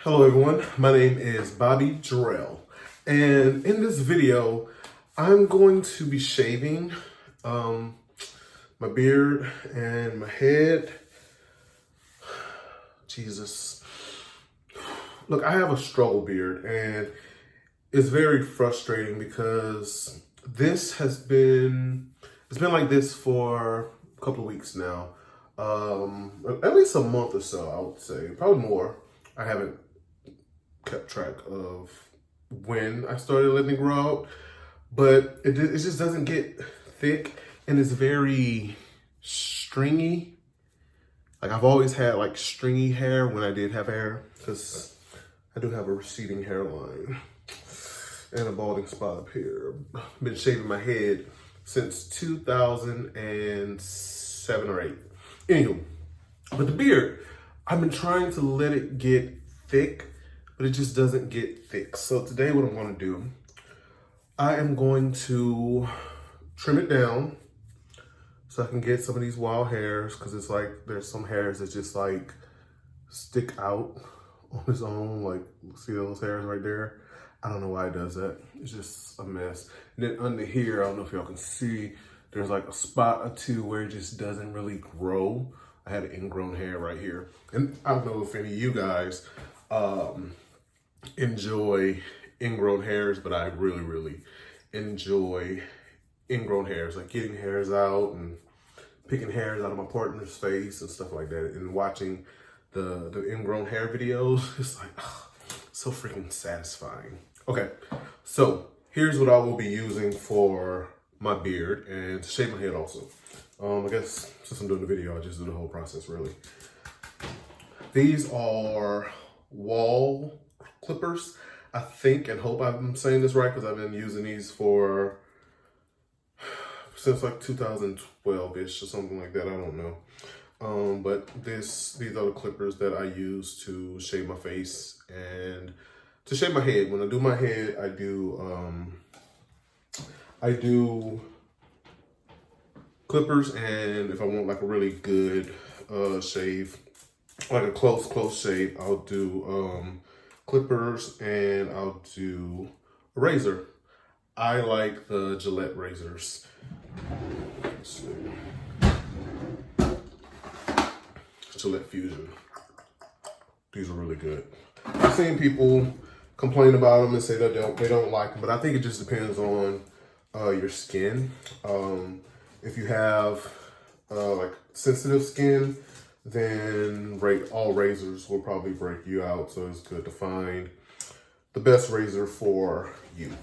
Hello everyone, my name is Bobby Jarel, and in this video I'm going to be shaving my beard and my head. Jesus. Look, I have a struggle beard and it's very frustrating because it's been like this for a couple of weeks now. At least a month or so, I would say, probably more. I haven't kept track of when I started letting it grow out, but it just doesn't get thick and it's very stringy. Like I've always had like stringy hair when I did have hair, because I do have a receding hairline and a balding spot up here. I've been shaving my head since 2007 or 8. Anywho, but the beard, I've been trying to let it get thick, but it just doesn't get thick. So today what I'm going to do, I am going to trim it down so I can get some of these wild hairs, because it's like there's some hairs that just like stick out on its own. Like, see those hairs right there? I don't know why it does that. It's just a mess. And then under here, I don't know if y'all can see, there's like a spot or two where it just doesn't really grow. I had an ingrown hair right here. And I don't know if any of you guys enjoy ingrown hairs, but I really enjoy ingrown hairs, like getting hairs out and picking hairs out of my partner's face and stuff like that, and watching the ingrown hair videos. It's like, oh, so freaking satisfying. Okay, so here's what I will be using for my beard and to shave my head also. I guess since I'm doing the video, I'll just do the whole process really. These are wall clippers. I think and hope I'm saying this right, because I've been using these since like 2012-ish or something like that. I don't know. But these are the clippers that I use to shave my face and to shave my head. When I do my head, I do clippers, and if I want like a really good shave, like a close shave, I'll do clippers, and I'll do a razor. I like the Gillette razors. Let's see. Gillette Fusion. These are really good. I've seen people complain about them and say that they don't like them, but I think it just depends on your skin. If you have like sensitive skin, then all razors will probably break you out. So it's good to find the best razor for you.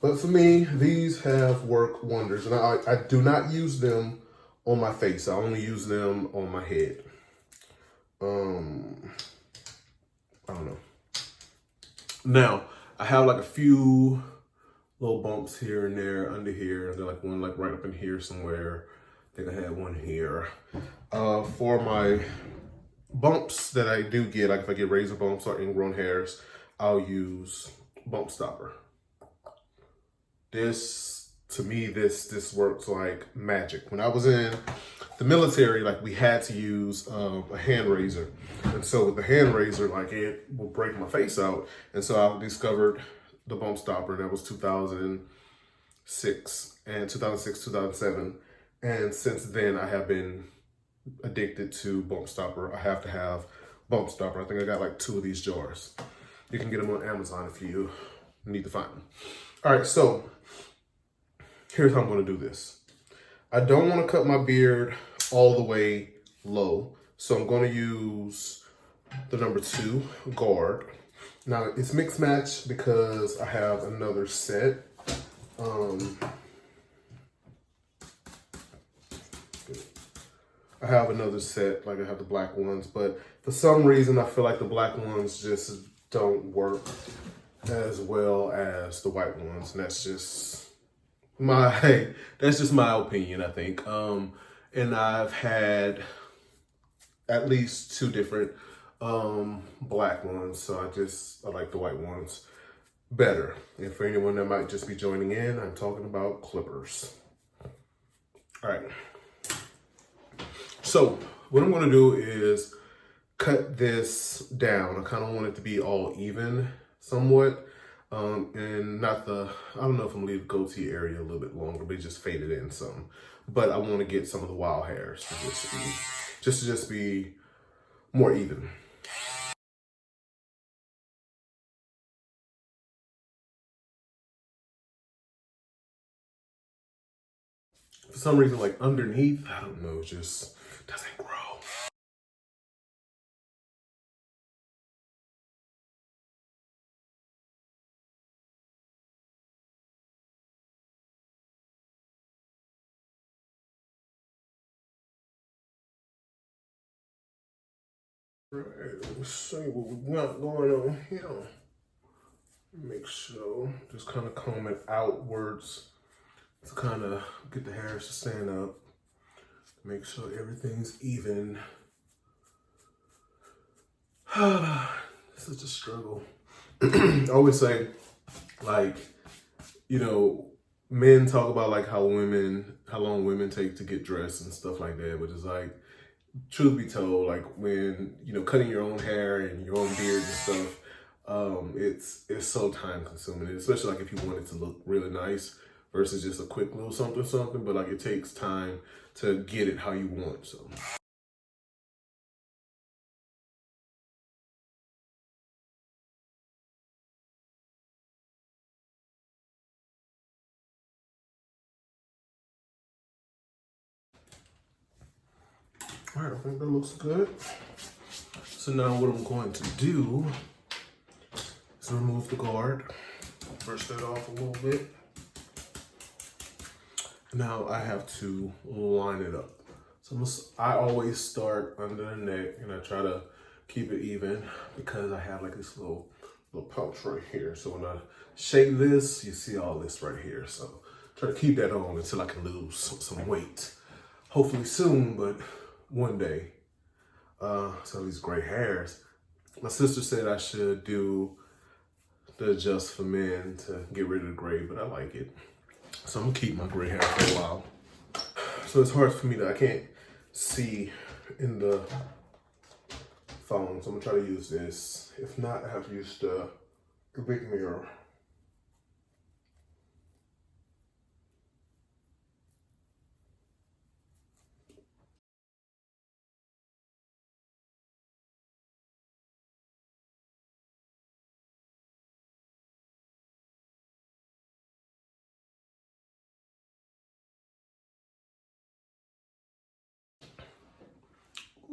But for me, these have worked wonders. And I do not use them on my face. I only use them on my head. I don't know. Now, I have like a few little bumps here and there under here. And then like one like right up in here somewhere. I think I had one here. For my bumps that I do get, like if I get razor bumps or ingrown hairs, I'll use bump stopper. To me, this works like magic. When I was in the military, like we had to use a hand razor. And so with the hand razor, like it will break my face out. And so I discovered the bump stopper. That was 2006, 2007. And since then, I have been addicted to bump stopper. I have to have bump stopper. I think I got like 2 of these jars. You can get them on Amazon if you need to find them. All right, so here's how I'm going to do this. I don't want to cut my beard all the way low, so I'm going to use the number 2 guard. Now, it's mixed match because I have another set. I have another set, like I have the black ones, but for some reason I feel like the black ones just don't work as well as the white ones, and that's just my opinion, I think. And I've had at least 2 different black ones, so I like the white ones better. And for anyone that might just be joining in, I'm talking about clippers. All right. So what I'm going to do is cut this down. I kind of want it to be all even somewhat. And not the, I don't know if I'm gonna leave the goatee area a little bit longer, but just fade it in some. But I want to get some of the wild hairs to just be more even. For some reason, like underneath, I don't know, it just doesn't grow. Right, let's see what we got going on here. Make sure, just kind of comb it outwards to kind of get the hairs to stand up. Make sure everything's even. Such a struggle. I always say, like, you know, men talk about like how long women take to get dressed and stuff like that, but it's like, truth be told, like when, you know, cutting your own hair and your own beard and stuff, it's so time consuming, especially like if you want it to look really nice versus just a quick little something, but like it takes time to get it how you want, so. All right, I think that looks good. So now what I'm going to do is remove the guard, brush that off a little bit. Now I have to line it up. So I always start under the neck and I try to keep it even because I have like this little pouch right here. So when I shake this, you see all this right here. So try to keep that on until I can lose some weight. Hopefully soon, but one day. So these gray hairs. My sister said I should do the Just for Men to get rid of the gray, but I like it. So I'm gonna keep my gray hair for a while. So it's hard for me I can't see in the phone. So I'm gonna try to use this. If not, I have to use the big mirror.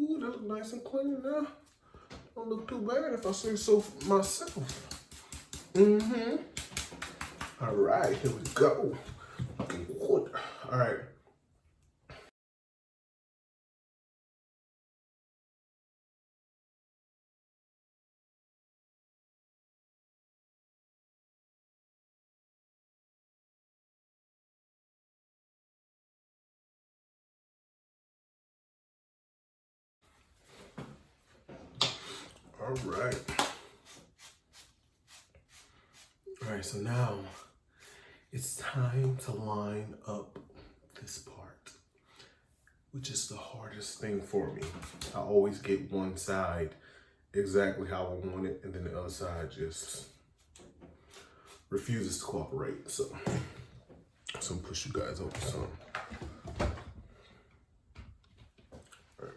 Ooh, that look nice and clean now. Don't look too bad if I say so myself. Mm-hmm. All right, here we go. Looking good. All right. All right. All right, so now it's time to line up this part, which is the hardest thing for me. I always get one side exactly how I want it, and then the other side just refuses to cooperate. So I'm gonna push you guys over some. All right.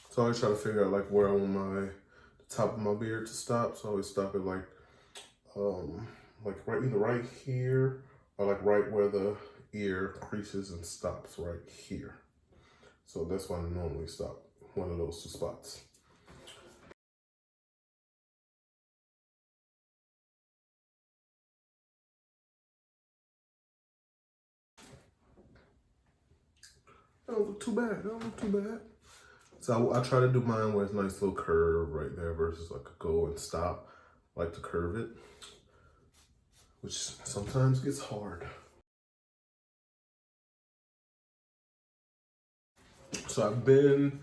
So I always try to figure out like where I want the top of my beard to stop. So I always stop it like right either right here or like right where the ear creases and stops right here. So that's why I normally stop one of those two spots. Don't look too bad. Don't look too bad. So I try to do mine where it's a nice little curve right there versus like a go and stop. I like to curve it, which sometimes gets hard. So I've been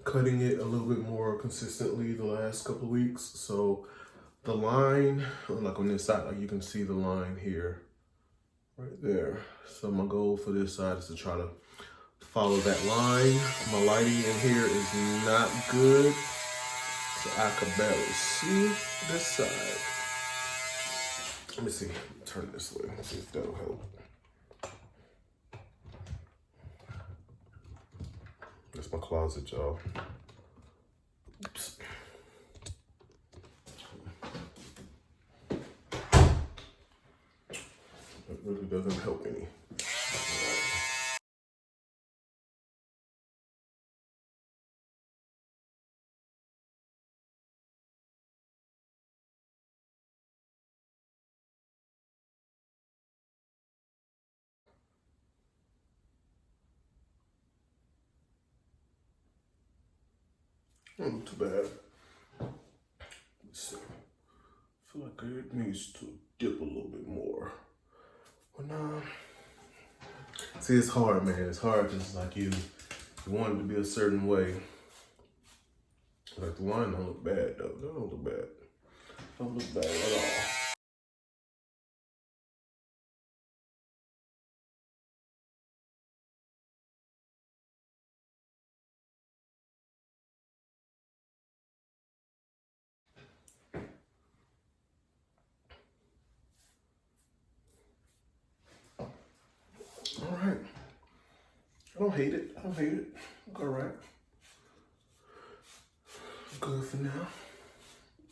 cutting it a little bit more consistently the last couple of weeks. So the line, like on this side, like you can see the line here, right there. So my goal for this side is to try to follow that line. My lighting in here is not good, so I can barely see this side. Let me see, turn it this way, let's see if that'll help. That's my closet, y'all. Oops. It really doesn't help any. Not too bad. Let's see. I feel like it needs to dip a little bit more. But nah. See, it's hard, man. It's hard because like you want it to be a certain way. Like the line don't look bad though. They don't look bad. Don't look bad at all. All right. I don't hate it. I don't hate it. All right. Good for now.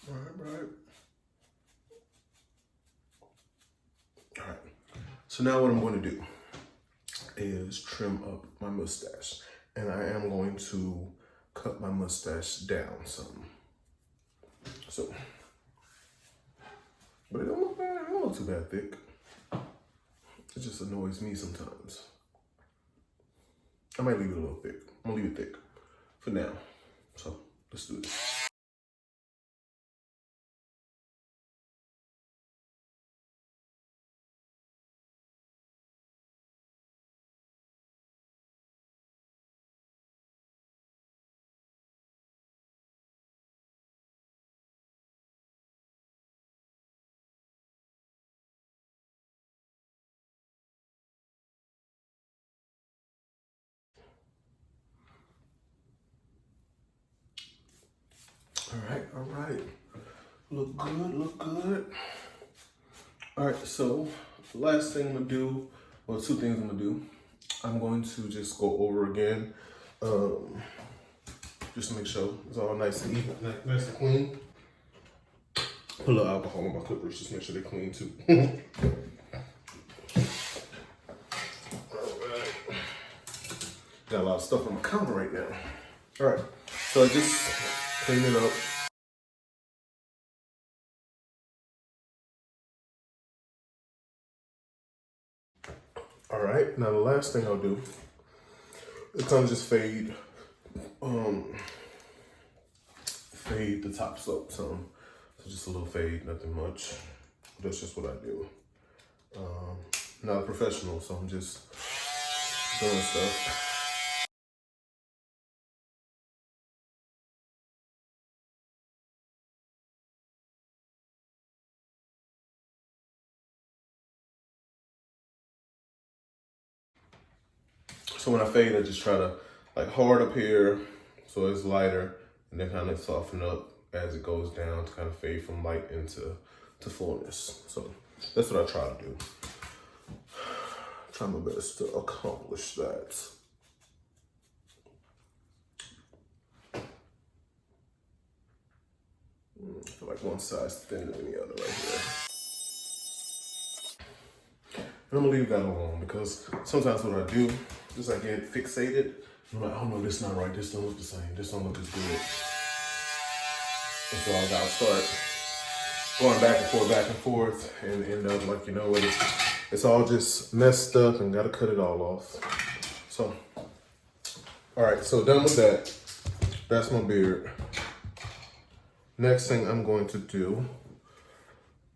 All right. All right. So now what I'm going to do is trim up my mustache. And I am going to cut my mustache down some. So, but it don't look bad. It don't look too bad thick. It just annoys me sometimes. I might leave it a little thick. I'm gonna leave it thick for now. So let's do this. All right. Look good, look good. All right, so last thing I'm gonna do, well, two things I'm gonna do. I'm going to just go over again, just to make sure it's all nice and even, nice and clean. Put a little alcohol on my clippers, just make sure they're clean too. All right. Got a lot of stuff on my counter right now. All right, so I just clean it up. All right, now the last thing I'll do is kind of just fade the top slope some. So just a little fade, nothing much. That's just what I do. Not a professional, so I'm just doing stuff. So when I fade, I just try to like hard up here so it's lighter, and then kind of soften up as it goes down to kind of fade from light into fullness. So that's what I try to do. Try my best to accomplish that. I feel like one side's thinner than the other right here. And I'm gonna leave that alone because sometimes what I do is I get fixated. I'm like, oh no, this not right. This don't look the same. This don't look as good. And so I gotta start going back and forth, and end up like, you know what, it's all just messed up and gotta cut it all off. So, all right, so done with that. That's my beard. Next thing I'm going to do,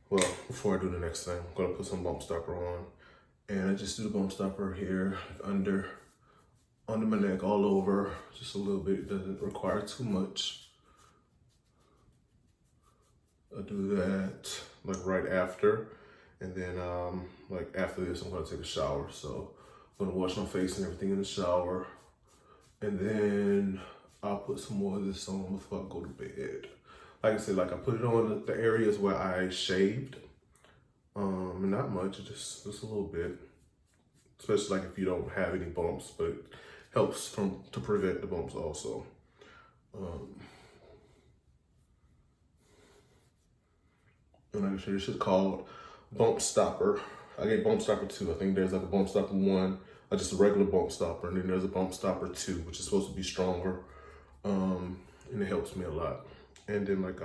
well, before I do the next thing, I'm gonna put some bump stopper on. And I just do the bump stopper here, under under my neck, all over, just a little bit. It doesn't require too much. I'll do that like right after. And then like after this, I'm gonna take a shower. So I'm gonna wash my face and everything in the shower. And then I'll put some more of this on before I go to bed. Like I said, like I put it on the areas where I shaved. Not much, just a little bit. Especially like if you don't have any bumps, but it helps to prevent the bumps also. And like I said, this is called Bump Stopper. I get Bump Stopper 2. I think there's like a Bump Stopper 1, just a regular Bump Stopper, and then there's a Bump Stopper 2, which is supposed to be stronger. And it helps me a lot. And then like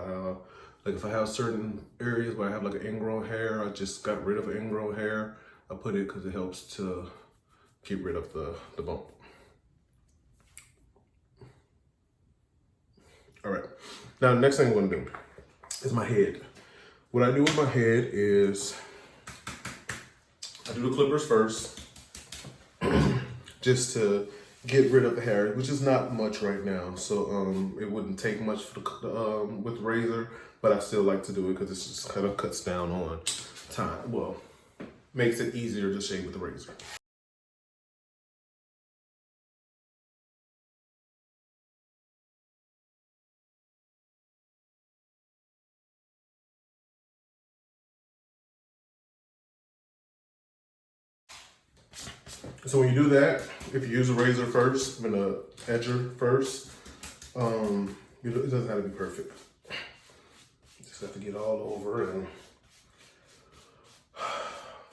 if I have certain areas where I have like an ingrown hair, I just got rid of an ingrown hair. I put it because it helps to get rid of the bump. All right, now the next thing I'm gonna do is my head. What I do with my head is I do the clippers first, just to get rid of the hair, which is not much right now. So it wouldn't take much for with the razor, but I still like to do it because it just kind of cuts down on time. Well, makes it easier to shave with the razor. So when you do that, if you use a razor first, I'm gonna edger first. It doesn't have to be perfect. Just have to get all over, and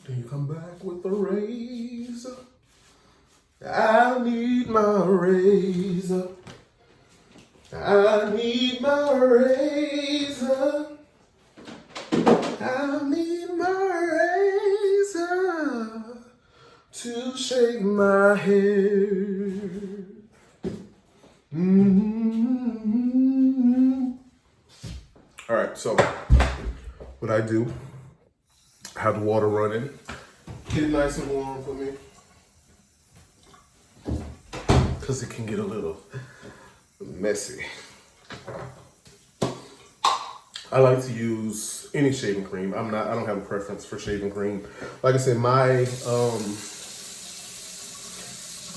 then you come back with the razor. I need my razor. I need my razor. I need my razor to shave my hair. All right, so what I do, I have the water running. Get it nice and warm for me, because it can get a little messy. I like to use any shaving cream. I don't have a preference for shaving cream. Like I said,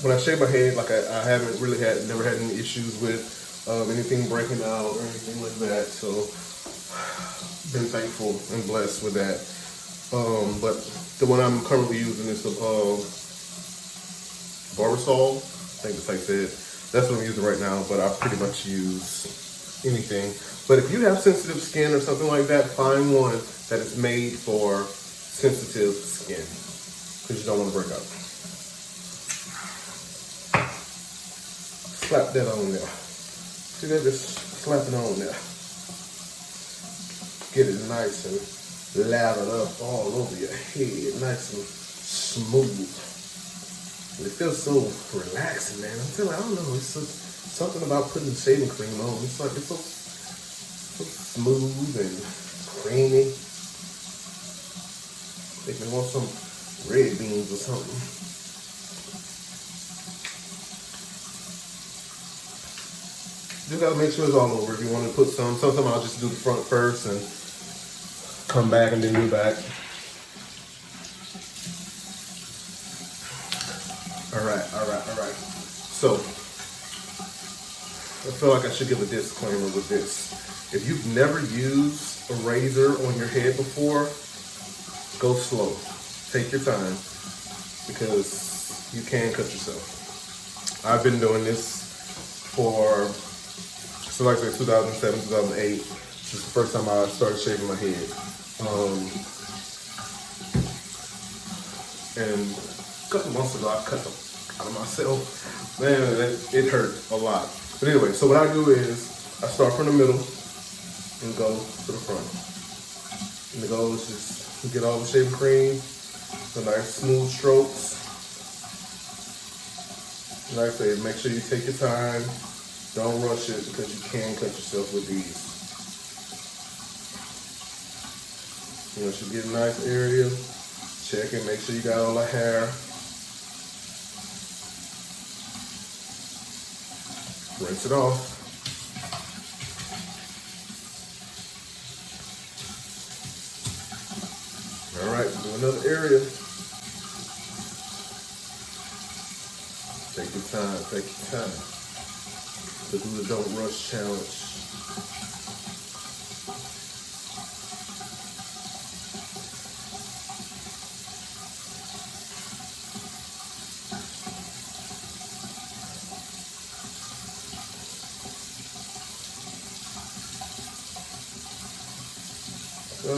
when I shave my head, like I haven't really never had any issues with anything breaking out or anything like that. So been thankful and blessed with that. But the one I'm currently using is the Barbasol. I think that's how you say it. That's what I'm using right now, but I pretty much use anything. But if you have sensitive skin or something like that, find one that is made for sensitive skin, because you don't want to break out. Slap that on there. See that? Just slap it on there. Get it nice and lathered up all over your head, nice and smooth. And it feels so relaxing, man. I'm telling you, I don't know. It's just something about putting shaving cream on. It's like it's so smooth and creamy. Make me want some red beans or something. Just gotta make sure it's all over. If you want to put some, sometimes I'll just do the front first and come back and then do back. All right. So, I feel like I should give a disclaimer with this. If you've never used a razor on your head before, go slow. Take your time, because you can cut yourself. I've been doing this for, so like I said, 2007, 2008. This is the first time I started shaving my head. And a couple months ago, I cut them out of myself. Man, it hurt a lot. But anyway, so what I do is I start from the middle and go to the front. And the goal is just get all the shaving cream, the nice smooth strokes. And like I say, make sure you take your time. Don't rush it, because you can cut yourself with these. You know, should get a nice area. Check it, make sure you got all the hair. Rinse it off. All right, do another area. Take your time, take your time. To do the don't rush challenge.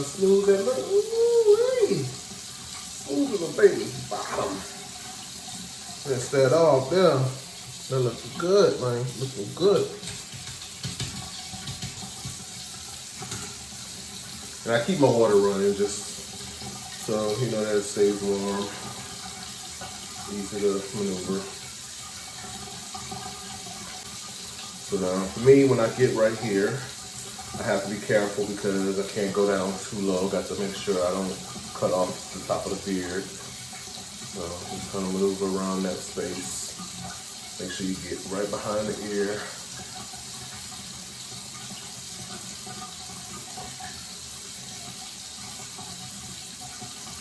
Smooth that little, smooth little baby bottom. Rinse that off there. That looking good, man. Looking good. And I keep my water running just so you know that it stays warm. Easy to maneuver. So now for me, when I get right here, I have to be careful because I can't go down too low. Got to make sure I don't cut off the top of the beard. So I'm just gonna maneuver around that space. Make sure you get right behind the ear.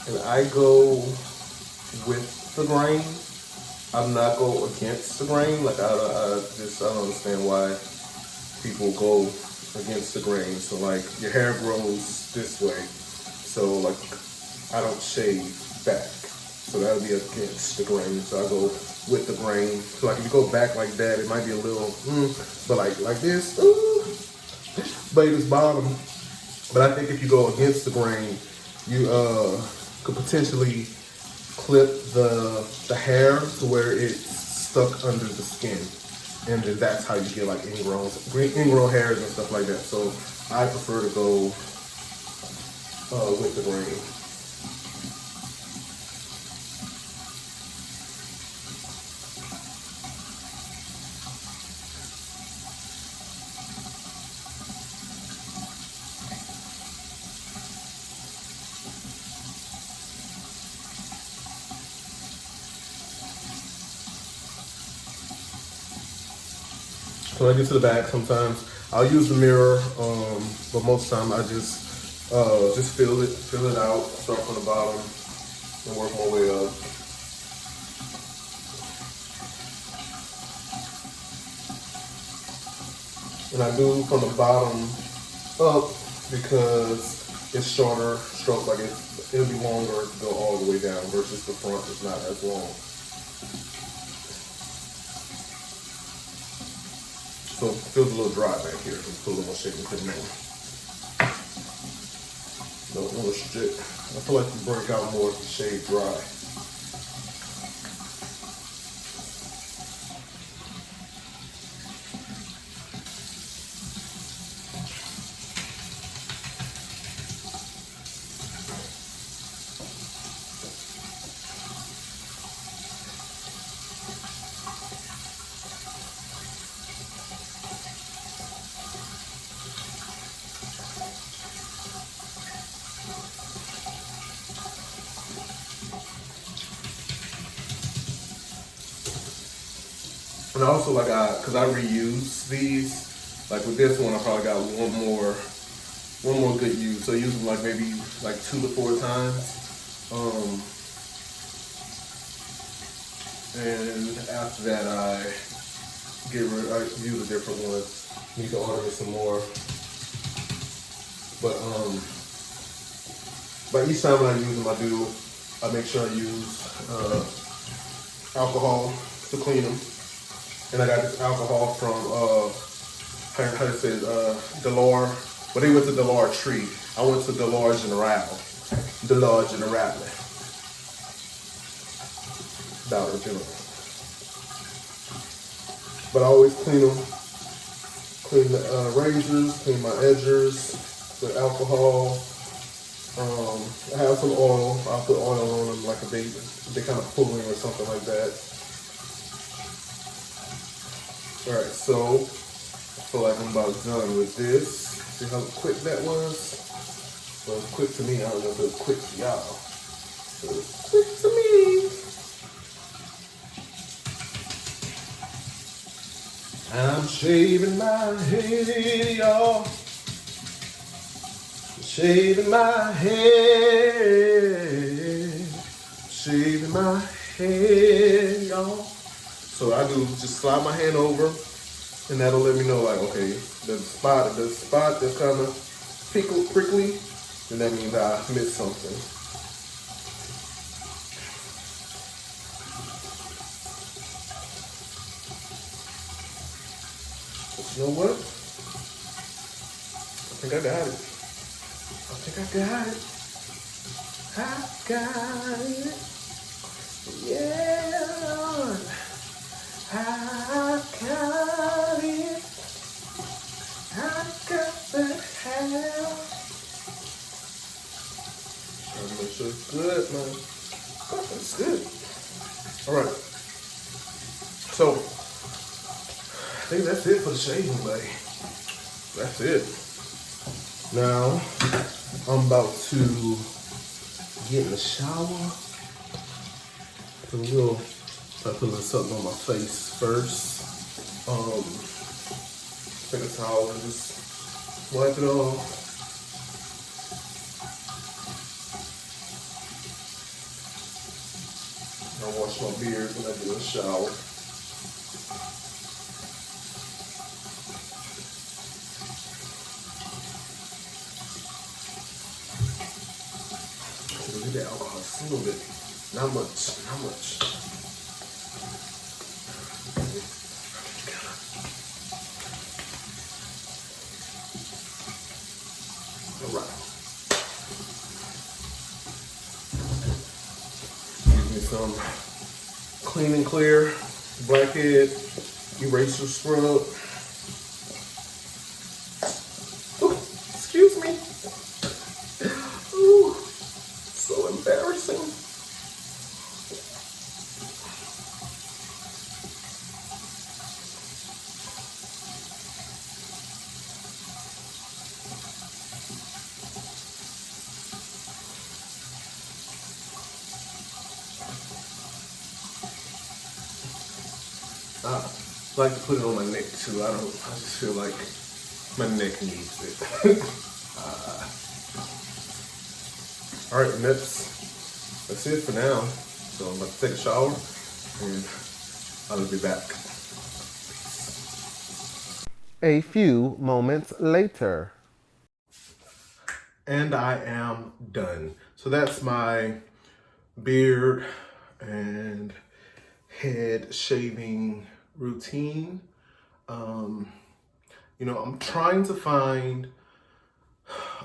And I go with the grain. I'm not go against the grain. Like I don't understand why people go against the grain. So like your hair grows this way, so like I don't shave back, so that would be against the grain. So I go with the grain. So like if you go back like that, it might be a little but like this, baby's bottom. But I think if you go against the grain, you could potentially clip the hair to where it's stuck under the skin. And then that's how you get like ingrown hairs and stuff like that. So I prefer to go with the grain. So when I get to the back, sometimes I'll use the mirror, but most of the time I just fill it out, start from the bottom, and work my way up. And I do from the bottom up because it's shorter stroke, like it'll be longer to go all the way down versus the front is not as long. So it feels a little dry back here. Just put a little shaving cream in. Don't want to strip. I feel like you break out more if you shave dry. And also, like, cause I reuse these. Like with this one, I probably got one more good use. So I use them like maybe like 2 to 4 times. And after that, I use a different one. Need to order me some more. But each time when I use them, I make sure I use alcohol to clean them. And I got this alcohol from, how to say it, Dollar. Well, they went to Dollar Tree. I went to Dollar General. Dollar General. Dollar General. But I always clean them. Clean the razors, clean my edgers with alcohol. I have some oil. I'll put oil on them like they kind of pulling or something like that. All right, so I feel like I'm about done with this. See how quick that was? Well, it's quick to me. I don't know if it was quick to y'all. It was quick to me. I'm shaving my head, y'all. Shaving my head. Shaving my head, y'all. So I do just slide my hand over, and that'll let me know, like, okay, the spot that's kind of prickly, then that means I missed something. But you know what? I think I got it. I think I got it. I got it. Yeah. I got it. I got the hair. Trying to make sure it's good, man. It's good. All right. So, I think that's it for the shaving, buddy. That's it. Now, I'm about to get in the shower. I put a little something on my face first. Take a towel and just wipe it off. I'll wash my beard when I get in the shower. Look at the alcohol, just a little bit. Not much. All right. Give me some clean and clear blackhead eraser scrub. Ooh, excuse me. Ooh, so embarrassing. I like to put it on my neck too. I just feel like my neck needs it. All right, and that's it for now. So I'm about to take a shower and I'll be back. A few moments later. And I am done. So that's my beard and head shaving routine. I'm trying to find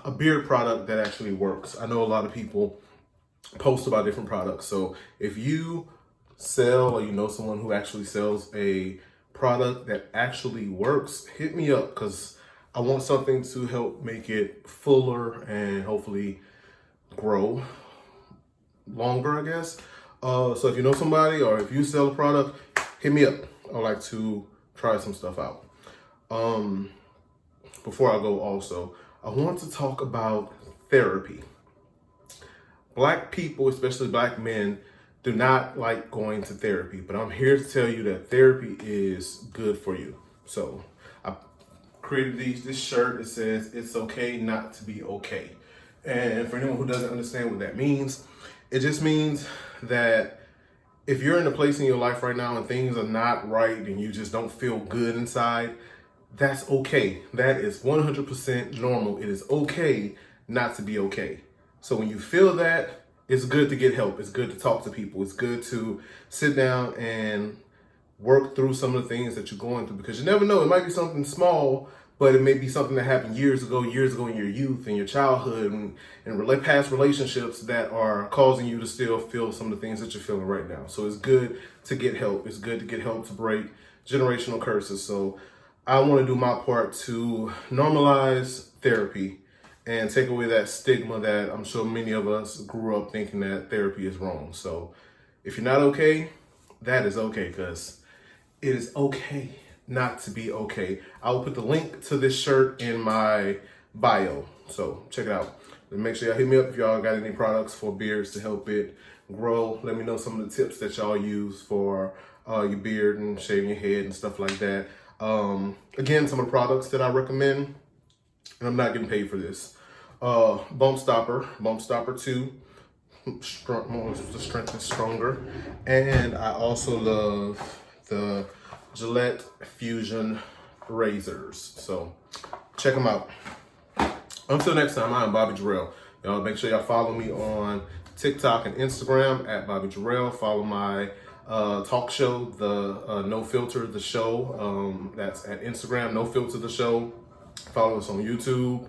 a beard product that actually works. I know a lot of people post about different products. So if you sell or you know someone who actually sells a product that actually works, hit me up because I want something to help make it fuller and hopefully grow longer, I guess. So if you know somebody or if you sell a product, hit me up. I'd like to try some stuff out. Before I go also, I want to talk about therapy. Black people, especially black men, do not like going to therapy, but I'm here to tell you that therapy is good for you. So I created this shirt that says, "It's okay not to be okay." And for anyone who doesn't understand what that means, it just means that if you're in a place in your life right now and things are not right and you just don't feel good inside, that's okay. That is 100% normal. It is okay not to be okay. So when you feel that, it's good to get help. It's good to talk to people. It's good to sit down and work through some of the things that you're going through, because you never know. It might be something small, but it may be something that happened years ago in your youth and your childhood and past relationships that are causing you to still feel some of the things that you're feeling right now. So it's good to get help. It's good to get help to break generational curses. So I want to do my part to normalize therapy and take away that stigma that I'm sure many of us grew up thinking that therapy is wrong. So if you're not okay, that is okay, because it is okay not to be okay. I will put the link to this shirt in my bio. So check it out. And make sure y'all hit me up if y'all got any products for beards to help it grow. Let me know some of the tips that y'all use for your beard and shaving your head and stuff like that. Again, some of the products that I recommend, and I'm not getting paid for this. Bump Stopper 2, the strength is stronger. And I also love the Gillette Fusion razors. So check them out. Until next time, I am Bobby Jarel. Y'all make sure y'all follow me on TikTok and Instagram at Bobby Jarel. Follow my talk show, the No Filter the Show. That's at Instagram, No Filter the Show. Follow us on YouTube.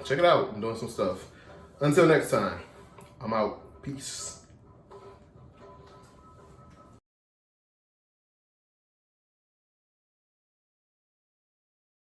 Check it out. I'm doing some stuff. Until next time, I'm out. Peace.